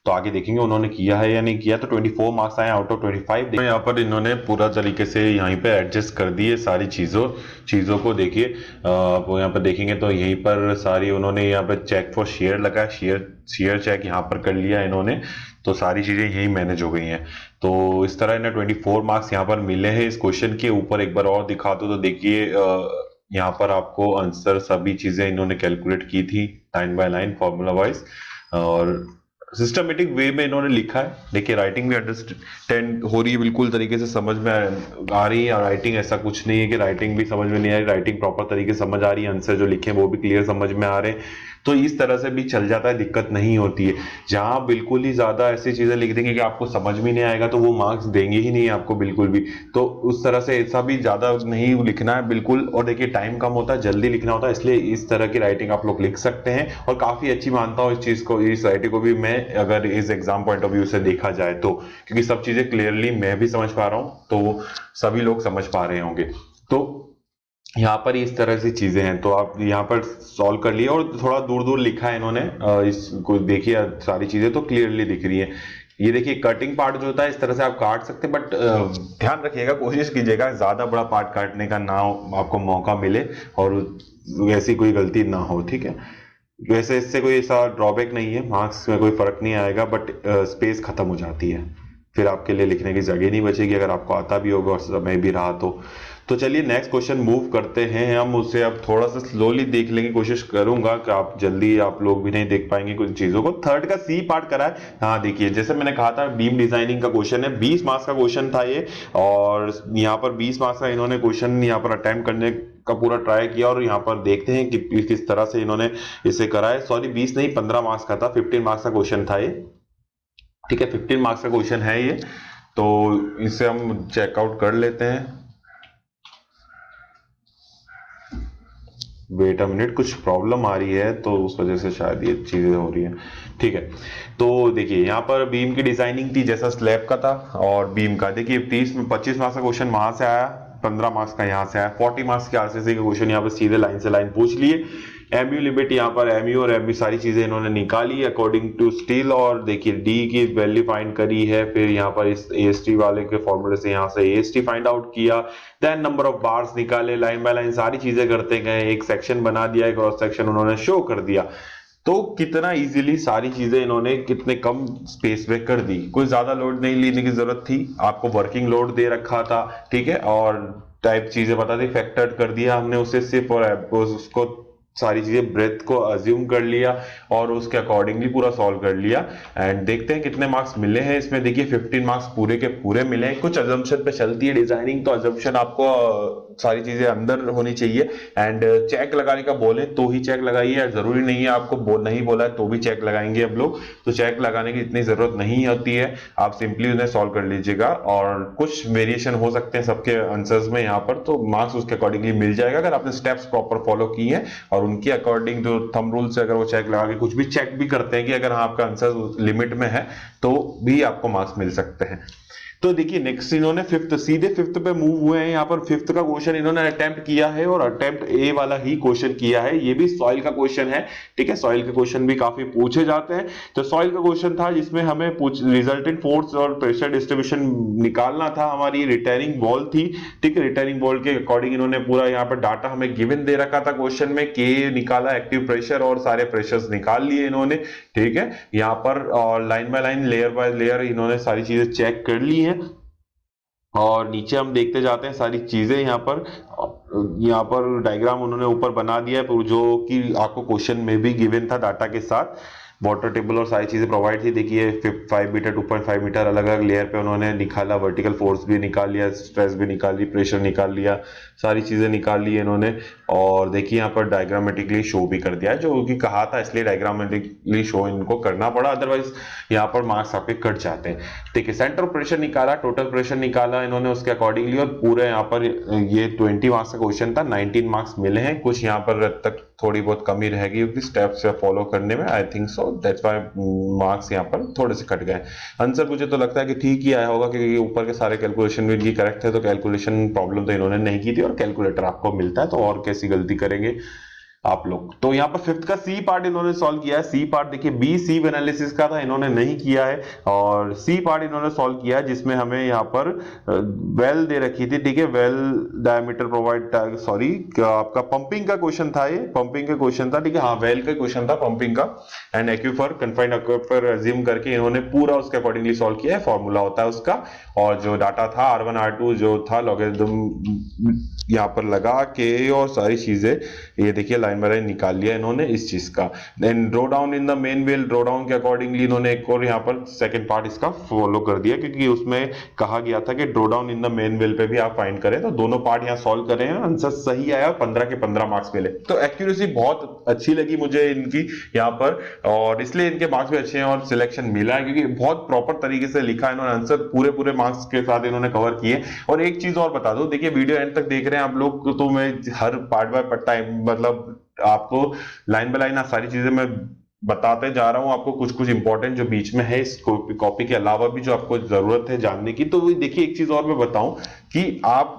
तो आगे देखेंगे उन्होंने किया है या नहीं किया। तो 24 मार्क्स आए आउट ऑफ 25। यहाँ पर इन्होंने पूरा तरीके से यहाँ पे एडजस्ट कर दिए सारी चीजों को। देखिए आप यहाँ पर देखेंगे तो यहीं पर सारी उन्होंने यहाँ पर चेक फॉर शेयर लगा, शेयर चेक यहाँ पर कर लिया इन्होंने। तो सारी चीजें यही मैनेज हो गई हैं। तो इस तरह इन्हें 24 मार्क्स यहाँ पर मिले हैं इस क्वेश्चन के ऊपर। एक बार और दिखा दो तो देखिए यहाँ पर आपको आंसर सभी चीजें इन्होंने कैलकुलेट की थी line by line formula wise, और सिस्टमेटिक वे में इन्होंने लिखा है। देखिए राइटिंग भी अंडरस्टैंड हो रही है, बिल्कुल तरीके से समझ में आ रही है। राइटिंग ऐसा कुछ नहीं है कि राइटिंग भी समझ में नहीं आ रही, राइटिंग प्रॉपर तरीके से समझ आ रही है, आंसर जो लिखे हैं वो भी क्लियर समझ में आ रहे हैं। तो इस तरह से भी चल जाता है, दिक्कत नहीं होती है। जहां बिल्कुल ही ज्यादा ऐसी चीजें लिख देंगे कि आपको समझ में नहीं आएगा, तो वो मार्क्स देंगे ही नहीं आपको बिल्कुल भी। तो उस तरह से ऐसा भी ज्यादा नहीं लिखना है बिल्कुल। और देखिए टाइम कम होता है, जल्दी लिखना होता है, इसलिए इस तरह की राइटिंग आप लोग लिख सकते हैं। और काफी अच्छी मानता हूँ इस चीज को, इस राइटिंग को भी मैं, अगर इस एग्जाम पॉइंट ऑफ व्यू से देखा जाए तो, क्योंकि सब चीजें क्लियरली मैं भी समझ पा रहा हूँ, तो सभी लोग समझ पा रहे होंगे। तो यहाँ पर इस तरह से चीजें हैं, तो आप यहाँ पर सॉल्व कर लिए। और थोड़ा दूर दूर लिखा है इन्होंने, इसको देखिए सारी चीजें तो क्लियरली दिख रही है। ये देखिए कटिंग पार्ट जो होता है इस तरह से आप काट सकते हैं, बट ध्यान रखिएगा, कोशिश कीजिएगा ज्यादा बड़ा पार्ट काटने का ना आपको मौका मिले और ऐसी कोई गलती ना हो, ठीक है। वैसे इससे कोई ऐसा ड्रॉबैक नहीं है, मार्क्स में कोई फर्क नहीं आएगा, बट स्पेस खत्म हो जाती है, फिर आपके लिए लिखने की जगह नहीं बचेगी अगर आपको आता भी होगा और समय भी रहा तो चलिए नेक्स्ट क्वेश्चन मूव करते हैं हम। उसे अब थोड़ा सा स्लोली देख लेंगे, कोशिश करूंगा कि आप जल्दी, आप लोग भी नहीं देख पाएंगे कुछ चीजों को। थर्ड का सी पार्ट करा है। हाँ देखिए जैसे मैंने कहा था बीम डिजाइनिंग का क्वेश्चन है, 20 मार्क्स का क्वेश्चन था ये, और यहाँ पर 20 मार्क्स का इन्होंने क्वेश्चन यहाँ पर अटेम्प्ट करने का पूरा ट्राई किया। और यहाँ पर देखते हैं कि किस तरह से इन्होंने इसे करा है। सॉरी 20 नहीं 15 मार्क्स का था, 15 मार्क्स का क्वेश्चन था ये, ठीक है, 15 मार्क्स का क्वेश्चन है ये। तो इसे हम चेकआउट कर लेते हैं। वेट अ मिनट, कुछ प्रॉब्लम आ रही है तो उस वजह से शायद ये चीजें हो रही है, ठीक है। तो देखिए यहाँ पर बीम की डिजाइनिंग थी जैसा स्लैब का था, और बीम का देखिए 25 मार्क्स का क्वेश्चन वहां से आया, 15 मार्क्स का यहाँ से आया, 40 मार्क्स के आरसीसी का क्वेश्चन यहाँ पर सीधे लाइन से लाइन पूछ लिए। एमयू लिमिट यहाँ पर एमयू और एमयू सारी चीजें इन्होंने निकाली अकॉर्डिंग टू स्टील, और देखिए डी की वैल्यू फाइंड करी है। फिर यहाँ पर इस एएसटी वाले के फॉर्मूले से यहाँ से एएसटी फाइंड आउट किया, देन नंबर ऑफ बार्स निकाले, लाइन बाय लाइन सारी चीजें करते गए, एक सेक्शन बना दिया, एक क्रॉस सेक्शन उन्होंने शो कर दिया। तो कितना इजीली सारी चीजें इन्होंने कितने कम स्पेस में कर दी, कोई ज्यादा लोड नहीं लेने की जरूरत थी। आपको वर्किंग लोड दे रखा था, ठीक है, और टाइप चीजें बता दी, फैक्टर कर दिया हमने उसे सिर्फ, और उसको सारी चीजें ब्रेथ को अज्यूम कर लिया और उसके अकॉर्डिंगली पूरा सॉल्व कर लिया। एंड देखते हैं कितने मार्क्स मिले हैं इसमें। देखिए 15 मार्क्स पूरे के पूरे मिले हैं। कुछ अजम्पशन पे चलती है डिजाइनिंग, तो अजम्पशन आपको सारी चीजें अंदर होनी चाहिए। एंड चेक लगाने का बोले तो ही चेक लगाइए, जरूरी नहीं है आपको नहीं बोला है तो भी चेक लगाएंगे हम लोग, तो चेक लगाने की इतनी जरूरत नहीं होती है। आप सिंपली उन्हें सॉल्व कर लीजिएगा और कुछ वेरिएशन हो सकते हैं सबके आंसर्स में यहाँ पर, तो मार्क्स उसके अकॉर्डिंगली मिल जाएगा अगर आपने स्टेप्स प्रॉपर फॉलो किए हैं। और उनके अकॉर्डिंग जो थंब रूल से अगर वो चेक लगा के कुछ भी चेक भी करते हैं कि अगर हाँ आपका आंसर लिमिट में है तो भी आपको मार्क्स मिल सकते हैं। तो देखिए नेक्स्ट इन्होंने फिफ्थ, सीधे फिफ्थ पे मूव हुए हैं। यहाँ पर फिफ्थ का क्वेश्चन इन्होंने अटेम्प्ट किया है और अटेम्प्ट ए वाला ही क्वेश्चन किया है। ये भी सॉइल का क्वेश्चन है, ठीक है। सॉइल के क्वेश्चन भी काफी पूछे जाते हैं। तो सॉइल का क्वेश्चन था जिसमें हमें रिजल्टेंट फोर्स और प्रेशर डिस्ट्रीब्यूशन निकालना था। हमारी रिटेनिंग वॉल थी, ठीक है। रिटेनिंग वॉल के अकॉर्डिंग इन्होंने पूरा यहाँ पर डाटा हमें गिवन दे रखा था क्वेश्चन में, के निकाला, एक्टिव प्रेशर और सारे प्रेशर्स निकाल लिए इन्होंने, ठीक है। यहाँ पर line by line, layer by layer इन्होंने सारी चीजें चेक कर ली हैं। और नीचे हम देखते जाते हैं सारी चीजें। यहाँ पर डायग्राम उन्होंने ऊपर बना दिया है जो कि आपको क्वेश्चन में भी गिवन था डाटा के साथ। वाटर टेबल और सारी चीजें प्रोवाइड थी। देखिए 5 मीटर 2.5 मीटर अलग अलग लेयर पे उन्होंने निकाला, वर्टिकल फोर्स भी निकाल लिया, स्ट्रेस भी निकाल ली, प्रेशर निकाल लिया, सारी चीजें निकाल ली इन्होंने। और देखिए यहाँ पर डायग्रामेटिकली शो भी कर दिया है, जो कि कहा था इसलिए डायग्रामेटिकली शो इनको करना पड़ा, अदरवाइज यहाँ पर मार्क्स आपके कट जाते हैं, ठीक है। सेंटर प्रेशर निकाला, टोटल प्रेशर निकाला इन्होंने उसके अकॉर्डिंगली, और पूरे यहाँ पर ये 20 मार्क्स का क्वेश्चन था, 19 मार्क्स मिले हैं। कुछ यहाँ पर तक थोड़ी बहुत कमी रहेगी क्योंकि स्टेप्स फॉलो करने में, I think so that's why marks यहाँ पर थोड़े से कट गए। आंसर मुझे तो लगता है कि ठीक ही आया होगा क्योंकि ऊपर के सारे कैलकुलेशन भी इनकी करेक्ट है, तो कैलकुलेशन प्रॉब्लम तो इन्होंने नहीं की थी और कैलकुलेटर आपको मिलता है, तो और कैसी गलती करेंगे आप लोग। तो यहाँ पर फिफ्थ का सी पार्ट इन्होंने सॉल्व किया है। सी पार्ट देखिए बी सी एनालिसिस का था, इन्होंने नहीं किया है, और सी पार्ट इन्होंने सॉल्व किया है जिसमें हमें यहाँ पर वेल दे रखी थी, ठीक है। वेल डायमीटर प्रोवाइड, सॉरी आपका पंपिंग का क्वेश्चन था, ये पंपिंग का क्वेश्चन था, ठीक है। हाँ वेल का क्वेश्चन था, पंपिंग का। And aquifer, confined aquifer assume करके इन्होंने पूरा उसके अकॉर्डिंगली सॉल्व किया है। फॉर्मूला होता है उसका, और जो डाटा था R1 R2 जो था लॉगरिथम यहाँ पर लगा के और सारी चीजें ये देखिए लाइन बाय लाइन निकाल लिया इन्होंने इस चीज का। Then draw down in the main well, draw down के अकॉर्डिंगली इन्होंने एक और यहाँ पर सेकंड पार्ट इसका फॉलो कर दिया, क्योंकि उसमें कहा गया था कि draw down in the main well पे भी आप फाइंड करें। तो दोनों पार्ट यहाँ सॉल्व करें, आंसर सही आया, 15 के 15 मार्क्स मिले। तो एक्यूरेसी बहुत अच्छी लगी मुझे इनकी यहाँ पर, और इसलिए इनके मार्क्स भी अच्छे हैं और सिलेक्शन मिला है, क्योंकि बहुत प्रॉपर तरीके से लिखा है इन्होंने आंसर, पूरे पूरे मार्क्स के साथ इन्होंने कवर किए। और एक चीज और बता दो, देखिए वीडियो एंड तक देख रहे हैं आप लोग, तो मैं हर पार्ट बाय टाइम मतलब आपको लाइन बाय लाइन सारी चीजें मैं बताते जा रहा हूं आपको, कुछ कुछ इंपॉर्टेंट जो बीच में है इस कॉपी के अलावा भी जो आपको जरूरत है जानने की। तो देखिए एक चीज और मैं बताऊं कि आप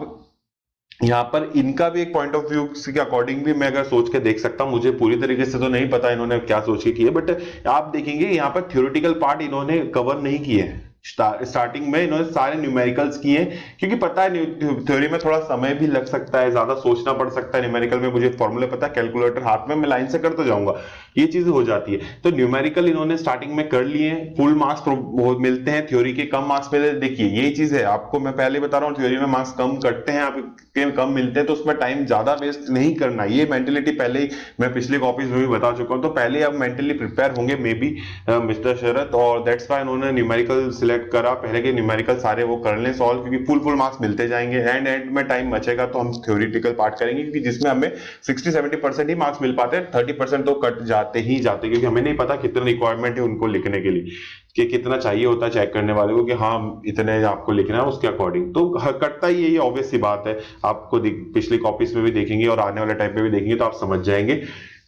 यहाँ पर इनका भी एक पॉइंट ऑफ व्यू के अकॉर्डिंग भी मैं अगर सोच के देख सकता हूं, मुझे पूरी तरीके से तो नहीं पता इन्होंने क्या सोच के किया, बट आप देखेंगे यहाँ पर थ्योरेटिकल पार्ट इन्होंने कवर नहीं किए हैं। स्टार्टिंग में इन्होंने सारे न्यूमेरिकल्स किए, क्योंकि पता है थ्योरी में थोड़ा समय भी लग सकता है, ज्यादा सोचना पड़ सकता है। न्यूमेरिकल में मुझे फॉर्मूले पता है, कैलकुलेटर हाथ में मैं लाइन से करते जाऊंगा, ये चीजें हो जाती है। तो न्यूमेरिकल इन्होंने स्टार्टिंग में कर लिए, फुल मार्क्स मिलते हैं, थ्योरी के कम मार्क्स मिले। देखिए यही चीज है, आपको मैं पहले बता रहा हूँ, थ्योरी में मार्क्स कम कटते हैं, आपके कम मिलते हैं, तो उसमें टाइम ज्यादा वेस्ट नहीं करना। ये मेंटेलिटी पहले ही मैं पिछले कॉपीज में भी बता चुका हूँ, तो पहले आप मेंटली प्रिपेयर होंगे मे बी मिस्टर शरद, और दैट्स व्हाई उन्होंने न्यूमेरिकल सिलेक्ट करा, पहले के न्यूमेरिकल सारे वो कर लें सॉल्व, क्योंकि फुल मार्क्स मिलते जाएंगे। एंड में टाइम बचेगा तो हम थ्योरेटिकल पार्ट करेंगे, क्योंकि जिसमें हमें 60-70% ही मार्क्स मिल पाते हैं, 30% तो कट जाते ही जाते, क्योंकि हमें नहीं पता कितना रिक्वायरमेंट है उनको लिखने के लिए, कि कितना चाहिए होता है चेक करने वाले को, कि हाँ इतने आपको लिखना है उसके अकॉर्डिंग, तो कटता ही यही ऑब्वियस सी बात है। आपको पिछली कॉपीज में भी देखेंगे और आने वाले टाइम पे भी देखेंगे तो आप समझ जाएंगे।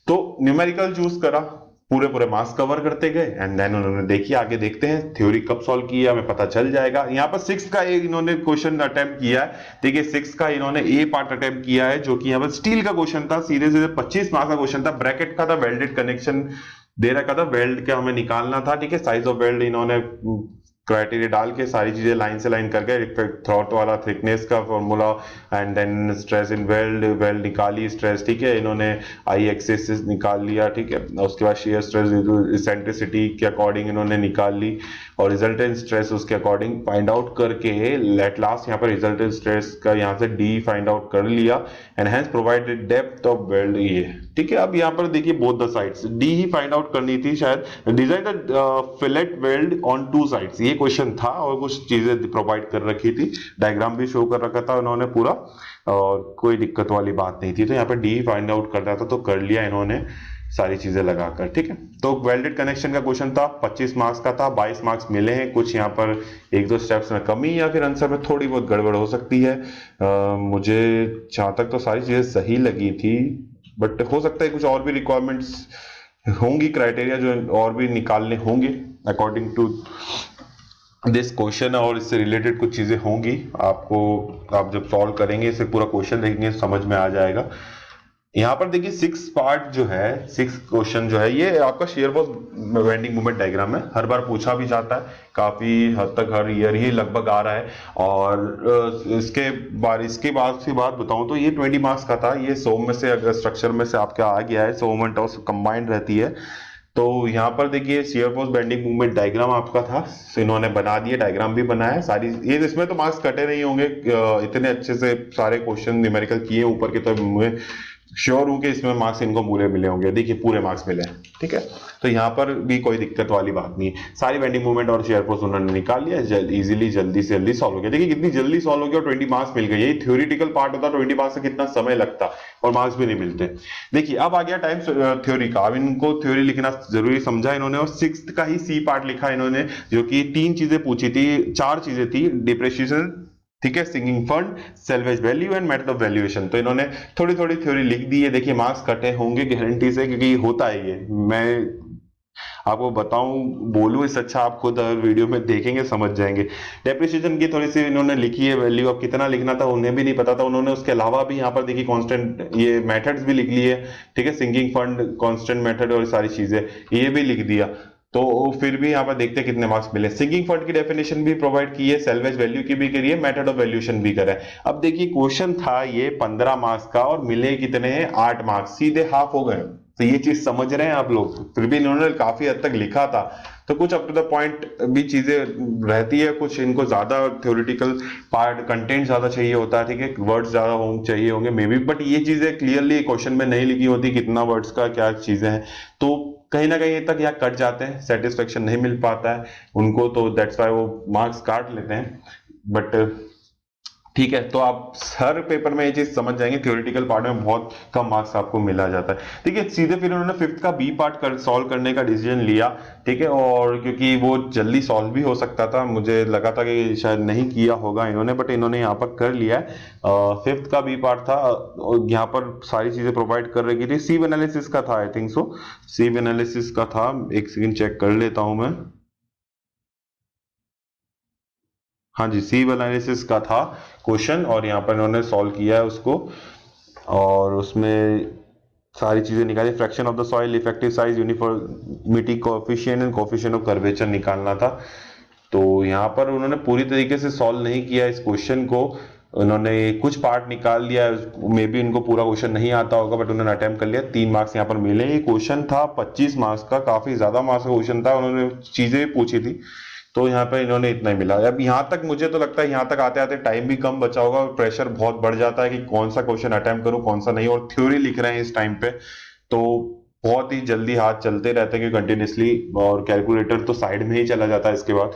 तो न्यूमेरिकल चूज करा, पूरे मार्क्स कवर करते गए, एंड देन उन्होंने देखिए आगे देखते हैं थ्योरी कब सॉल्व किया, हमें पता चल जाएगा। यहाँ पर 6 का इन्होंने क्वेश्चन अटेम्प्ट किया है, देखिए 6 का इन्होंने ए पार्ट अटेम्प्ट किया है, जो कि यहाँ पर स्टील का क्वेश्चन था, सीधे सीधे 25 मार्क्स का क्वेश्चन था, ब्रैकेट का था, वेल्डेड कनेक्शन दे रखा था, वेल्ड का हमें निकालना था, ठीक है। साइज ऑफ वेल्ड इन्होंने क्राइटेरिया डाल के सारी चीजें लाइन से लाइन करके थ्रॉट वाला थिकनेस का formula and then stress in weld weld निकाली स्ट्रेस, ठीक है, इन्होंने आई एक्सिस निकाल लिया, ठीक है, उसके बाद शेयर स्ट्रेस इसेंट्रिसिटी के अकॉर्डिंग इन्होंने निकाल ली और रिजल्टेंट स्ट्रेस उसके अकॉर्डिंग फाइंड आउट करके एट लास्ट यहाँ पर रिजल्टेंट स्ट्रेस का यहाँ से डी फाइंड आउट कर लिया and hence provided depth of weld ये, ठीक है। अब यहाँ पर देखिए both the sides D he find out करनी थी शायद, design the fillet weld on two sides, ये क्वेश्चन था और कुछ चीजें प्रोवाइड कर रखी थी, डायग्राम भी शो कर रखा था उन्होंने पूरा और कोई दिक्कत वाली बात नहीं थी, तो यहाँ पे डी फाइंड आउट करना था तो कर लिया इन्होंने सारी चीजें लगाकर, ठीक है। तो वेल्डेड कनेक्शन का क्वेश्चन था, 25 मार्क्स का था, 22 मार्क्स मिले हैं। कुछ यहाँ पर एक दो स्टेप्स में कमी या फिर आंसर में थोड़ी बहुत गड़बड़ हो सकती है। मुझे जहां तक तो सारी चीजें सही लगी थी, बट हो सकता है कुछ और भी रिक्वायरमेंट्स होंगी, क्राइटेरिया जो और भी निकालने होंगे अकॉर्डिंग टू दिस क्वेश्चन और इससे रिलेटेड कुछ चीजें होंगी आपको, आप जब सॉल्व करेंगे इसे पूरा क्वेश्चन देखेंगे समझ में आ जाएगा। यहाँ पर देखिए 6 पार्ट जो है, 6 क्वेश्चन जो है ये आपका shear force bending moment diagram है, हर बार पूछा भी जाता है, काफी हद तक हर ईयर ही लगभग आ रहा है। और इसके बाद की बात बताऊं तो ये 20 मार्क्स का था, ये 100 में से अगर स्ट्रक्चर में से आपका आ गया है, 100 मोमेंट और कंबाइंड रहती है। तो यहाँ पर देखिए shear force bending movement diagram आपका था, इन्होंने बना दिया, डायग्राम भी बनाया सारी, ये इसमें तो मार्क्स कटे नहीं होंगे, इतने अच्छे से सारे क्वेश्चन न्यूमेरिकल किए ऊपर के, तो मुझे श्योर हूं कि इसमें मार्क्स इनको पूरे मिले होंगे, देखिए पूरे मार्क्स मिले हैं, ठीक है। तो यहाँ पर भी कोई दिक्कत वाली बात नहीं है, सारी बेंडिंग मूवमेंट और शेयर फोर्स उन्होंने निकाल लिया, इजीली जल्दी से जल्दी सॉल्व हो गया। देखिए कितनी जल्दी सॉल्व हो गया और 20 मार्क्स मिल गए, यही थ्योरेटिकल पार्ट होता, 20 मार्क्स से कितना समय लगता और मार्क्स भी नहीं मिलते। देखिए अब आ गया टाइम थ्योरी का, अब इनको थ्योरी लिखना जरूरी समझा इन्होंने और 6th का ही सी पार्ट लिखा इन्होंने, जो कि 3 चीजें पूछी थी, 4 चीजें थी, डिप्रिसिएशन, ठीक है, sinking fund, salvage value and method of valuation. तो इन्होंने थोड़ी थोड़ी थ्योरी लिख दी है, देखिए मार्क्स कटे होंगे गारंटी से, क्योंकि होता है ये, मैं आपको बताऊं बोलूं इससे अच्छा आप खुद अगर वीडियो में देखेंगे समझ जाएंगे। डेप्रिसिएशन की थोड़ी सी इन्होंने लिखी है वैल्यू, अब कितना लिखना था उन्हें भी नहीं पता था उन्होंने, उसके अलावा भी यहाँ पर देखिए कांस्टेंट ये मेथड्स भी लिख लिए, ठीक है, सिंकिंग फंड, कांस्टेंट मेथड और सारी चीजें ये भी लिख दिया। तो फिर भी यहाँ पर देखते हैं कितने मार्क्स मिले। सिंकिंग फंड की डेफिनेशन भी प्रोवाइड की है, सेल्वेज वैल्यू की भी करी है, मेथड ऑफ वैल्यूएशन भी करा है। अब देखिए क्वेश्चन था ये 15 मार्क्स का और मिले कितने हैं 8 मार्क्स, सीधे हाफ हो गए। तो ये चीज समझ रहे हैं आप लोग, फिर भी इन्होंने काफी हद तक लिखा था, तो कुछ अप टू द पॉइंट भी चीजें रहती है, कुछ इनको ज्यादा थ्योरेटिकल पार्ट कंटेंट ज्यादा चाहिए होता है, ठीक है, वर्ड्स ज्यादा चाहिए होंगे मे बी, बट ये चीजें क्लियरली क्वेश्चन में नहीं लिखी होती कितना वर्ड्स का क्या चीजें हैं, तो कहीं ना कहीं तक यहाँ कट जाते हैं, सेटिस्फेक्शन नहीं मिल पाता है उनको, तो दैट्स वाई वो मार्क्स काट लेते हैं। बट ठीक है, तो आप हर पेपर में ये चीज समझ जाएंगे, थ्योरेटिकल पार्ट में बहुत कम मार्क्स आपको मिला जाता है। ठीक है, सीधे फिर उन्होंने 5th का बी पार्ट सॉल्व करने का डिसीजन लिया, ठीक है, और क्योंकि वो जल्दी सॉल्व भी हो सकता था, मुझे लगा था कि शायद नहीं किया होगा इन्होंने, बट इन्होंने यहाँ पर कर लिया है। 5th का बी पार्ट था और यहाँ पर सारी चीजें प्रोवाइड कर रखी थी, सीव एनालिसिस का था, आई थिंक सो सीव एनालिसिस का था, एक सेकंड चेक कर लेता हूं मैं। हाँ जी, सी एनालिसिस का था क्वेश्चन और यहाँ पर इन्होंने सॉल्व किया है उसको, और उसमें सारी चीजें निकाली, fraction of the soil, effective size, uniformity coefficient and coefficient of curvature निकालना था। तो यहाँ पर उन्होंने पूरी तरीके से सॉल्व नहीं किया इस क्वेश्चन को, उन्होंने कुछ पार्ट निकाल लिया, मे बी इनको पूरा क्वेश्चन नहीं आता होगा, बट उन्होंने अटेम्प्ट कर लिया। 3 मार्क्स यहाँ पर मिले। ये क्वेश्चन था 25 मार्क्स का, काफी ज्यादा मार्क्स का क्वेश्चन था, उन्होंने चीजें पूछी थी, तो यहाँ पे इन्होंने इतना ही मिला। अब यहाँ तक मुझे तो लगता है यहाँ तक आते आते टाइम भी कम बचा होगा और प्रेशर बहुत बढ़ जाता है कि कौन सा क्वेश्चन अटेम्प्ट करूं कौन सा नहीं, और थ्योरी लिख रहे हैं इस टाइम पे, तो बहुत ही जल्दी हाथ चलते रहते हैं कि कंटिन्यूसली, और कैलकुलेटर तो साइड में ही चला जाता है इसके बाद।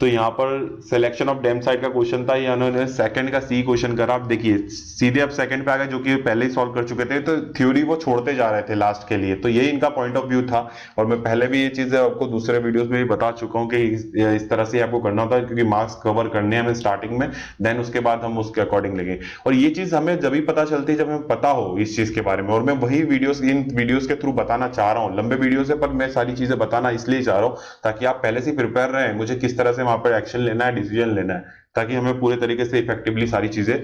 तो यहाँ पर सिलेक्शन ऑफ डैम साइड का क्वेश्चन था, या उन्होंने सेकंड का सी क्वेश्चन करा। आप देखिए सीधे अब सेकंड पे आ गए, जो कि पहले ही सॉल्व कर चुके थे, तो थ्योरी वो छोड़ते जा रहे थे लास्ट के लिए, तो ये इनका पॉइंट ऑफ व्यू था। और मैं पहले भी ये चीजें आपको दूसरे वीडियोस में भी बता चुका हूँ कि इस तरह से आपको करना होता है, क्योंकि मार्क्स कवर करने हैं हमें स्टार्टिंग में, देन उसके बाद हम उसके अकॉर्डिंग लेंगे। और ये चीज हमें जब भी पता चलती है जब हमें पता हो इस चीज के बारे में, और मैं वही वीडियोस इन वीडियोस के थ्रू बताना चाह रहा हूँ। लंबे वीडियोस है पर मैं सारी चीजें बताना इसलिए चाह रहा हूँ ताकि आप पहले से प्रिपेयर रहें, मुझे किस तरह से वहां पर एक्शन लेना है, डिसीजन लेना है, ताकि हमें पूरे तरीके से इफेक्टिवली सारी चीजें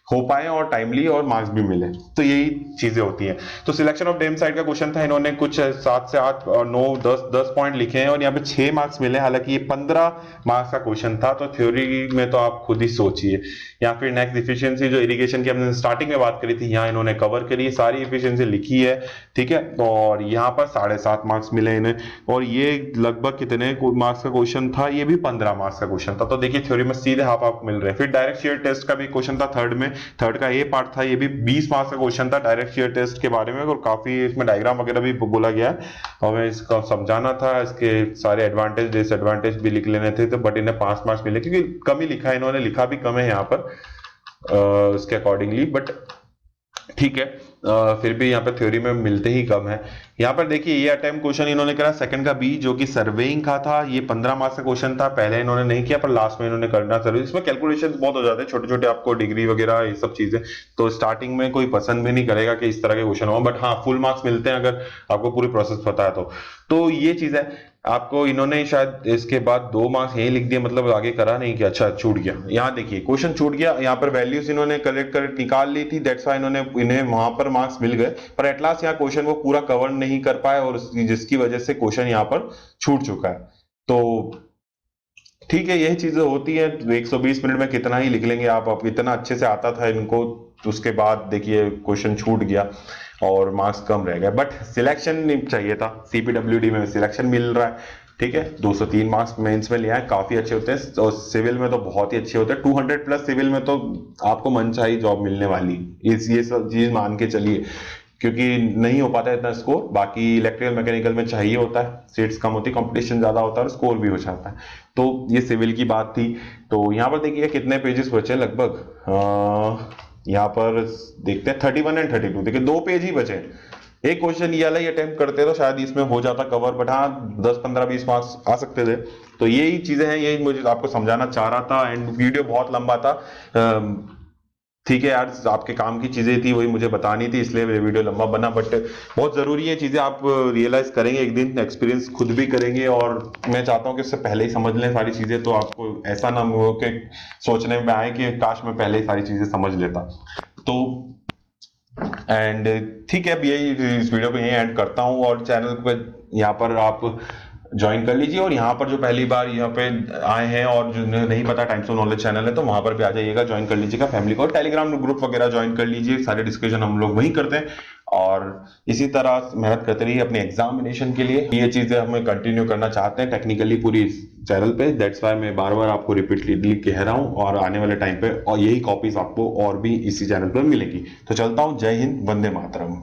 हो पाए और टाइमली और मार्क्स भी मिले। तो यही चीजें होती हैं। तो सिलेक्शन ऑफ डेम साइड का क्वेश्चन था, इन्होंने कुछ 7 से 8 और 9 10 पॉइंट लिखे हैं और यहाँ पे 6 मार्क्स मिले, हालांकि ये 15 मार्क्स का क्वेश्चन था। तो थ्योरी में तो आप खुद ही सोचिए। या फिर नेक्स्ट इफिशियंसी जो इरिगेशन की हमने स्टार्टिंग में बात करी थी, यहाँ इन्होंने कवर करी, सारी इफिशियंसी लिखी है, ठीक है। और यहाँ पर 7.5 मार्क्स मिले इन्हें। और ये लगभग कितने मार्क्स का क्वेश्चन था, ये भी 15 मार्क्स का क्वेश्चन था। तो देखिए थ्योरी में सीधे हाफ हाफ मिल रहे हैं। फिर डायरेक्ट शेयर टेस्ट का भी क्वेश्चन था थर्ड में, थर्ड का ए पार्ट था, ये भी 20 मार्क्स का क्वेश्चन था डायरेक्ट शेयर टेस्ट के बारे में। और काफी इसमें डायग्राम वगैरह भी बोला गया है और मैं इसका समझाना था, इसके सारे एडवांटेज डिसएडवांटेज भी लिख लेने थे। तो बट इन्हें 5 मार्क्स मिले क्योंकि कम ही लिखा है इन्होंने, लिखा भी कम है यहाँ पर उसके अकॉर्डिंगली, बट ठीक है। फिर भी यहाँ पे थ्योरी में मिलते ही कम है। यहाँ पर देखिए ये अटेम्प्ट क्वेश्चन इन्होंने करा सेकंड का बी, जो कि सर्वेइंग का था। ये 15 मार्क्स का क्वेश्चन था, पहले इन्होंने नहीं किया पर लास्ट में इन्होंने करना सर्वे। इसमें कैलकुलेशन बहुत हो जाते हैं छोटे छोटे, आपको डिग्री वगैरह ये सब चीजें, तो स्टार्टिंग में कोई पसंद भी नहीं करेगा कि इस तरह के क्वेश्चन हो, बट हाँ फुल मार्क्स मिलते हैं अगर आपको पूरी प्रोसेस पता है तो ये चीज है। आपको इन्होंने शायद इसके बाद 2 मार्क्स यही लिख दिए, मतलब आगे करा नहीं कि अच्छा छूट गया। यहाँ देखिए क्वेश्चन छूट गया, यहाँ पर वैल्यूज इन्होंने कलेक्ट कर निकाल ली थी, दैट्स व्हाई इन्हें वहां पर मार्क्स मिल गए। पर एट लास्ट यहाँ क्वेश्चन वो पूरा कवर नहीं कर पाए और जिसकी वजह से क्वेश्चन यहाँ पर छूट चुका है। तो ठीक है, यही चीजें होती है। 120 मिनट में कितना ही लिख लेंगे आप इतना अच्छे से आता था इनको, तो उसके बाद देखिए क्वेश्चन छूट गया और मार्क्स कम रह गए। बट सिलेक्शन नहीं चाहिए था, सीपीडब्ल्यूडी में सिलेक्शन मिल रहा है, ठीक है। 203 मार्क्स मेंस में लिया है, काफी अच्छे होते हैं। और सिविल में तो बहुत ही अच्छे होते हैं, 200 प्लस सिविल में तो आपको मनचाही जॉब मिलने वाली, ये सब चीज मान के चलिए, क्योंकि नहीं हो पाता है इतना स्कोर। बाकी इलेक्ट्रिकल मैकेनिकल में चाहिए होता है, सीट्स कम होती, कंपटीशन ज्यादा होता है और स्कोर भी हो जाता है। तो ये सिविल की बात थी। तो यहाँ पर देखिए कितने पेजेस बचे लगभग, यहाँ पर देखते हैं 31 एंड 32, देखिए 2 पेज ही बचे। एक क्वेश्चन ये वाला ही अटेम्प्ट करते तो शायद इसमें हो जाता कवर, बट हाँ 10 15 20 मार्क्स आ सकते थे। तो यही चीजें हैं, यही मुझे आपको समझाना चाह रहा था। एंड वीडियो बहुत लंबा था, ठीक है यार, आपके काम की चीजें थी वही मुझे बतानी थी, इसलिए मेरे वीडियो लंबा बना। बट बहुत जरूरी है चीजें, आप रियलाइज करेंगे एक दिन, एक्सपीरियंस खुद भी करेंगे। और मैं चाहता हूँ कि उससे पहले ही समझ लें सारी चीजें, तो आपको ऐसा ना हो कि सोचने में आए कि काश मैं पहले ही सारी चीजें समझ लेता। तो एंड ठीक है, अब यही इस वीडियो को यही एंड करता हूँ। और चैनल पे यहाँ पर आप ज्वाइन कर लीजिए, और यहाँ पर जो पहली बार यहाँ पे आए हैं और जो नहीं पता टाइम्स ऑफ नॉलेज चैनल है, तो वहां पर भी आ जाइएगा, ज्वाइन कर लीजिएगा फैमिली को। टेलीग्राम ग्रुप वगैरह ज्वाइन कर लीजिए, सारे डिस्कशन हम लोग वहीं करते हैं। और इसी तरह मेहनत करते रहिए अपने एग्जामिनेशन के लिए। ये चीजें हमें कंटिन्यू करना चाहते हैं टेक्निकली पूरी चैनल पे, दैट्स वाई मैं बार बार आपको रिपीटली कह रहा हूँ। और आने वाले टाइम पे और यही कॉपीज आपको और भी इसी चैनल पर मिलेगी। तो चलता हूँ, जय हिंद, वंदे मातरम।